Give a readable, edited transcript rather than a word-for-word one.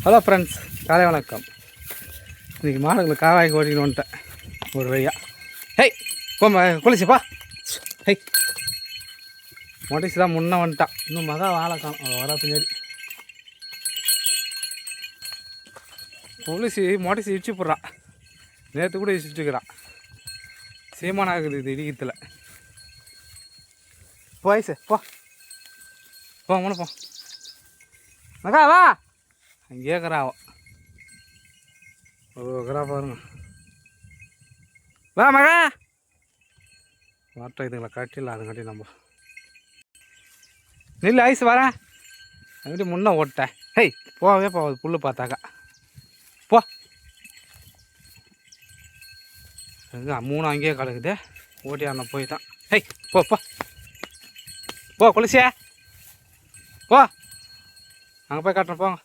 Hello friends, காலை வணக்கம். இன்றைக்கி மாடுகளை காவாய்க்கு ஓட்டின்னு வந்துட்டேன் ஒரு வழியா. ஹெய் போம்மா குளிச்சுப்பா. ஹெய் மொட்டிச்சு தான் முன்னே வந்துட்டான். இன்னும் மகா வாழை காணும் வர பின்னாடி. குளிச்சு மொட்டிச்சு இடிச்சு போடுறான். நேற்று கூட இடிச்சுட்டுக்கிறான். சீமானம் ஆகுது இது இடிக்கிறதுல. போய்ஸு போ போ முன்ன போ மகா வா. அங்கேயே இருக்கிறாவோ ஒரு இருக்கிறா பாருங்க. வா மகா வாட்டை இதுங்களை கட்டிடலாம். அது கட்டி நம்ம நில்லு ஐஸ் வரேன். அப்படி முன்னே ஓட்டேன். ஹெய் போவே போகுது புல் பார்த்தாக்கா. போ எங்கே மூணு அங்கேயே கிடக்குது. ஓட்டியாண்ண போய் தான். ஹெய் போ போ போ குளிச்சியா போ. அங்கே போய் காட்டுறேன் போங்க.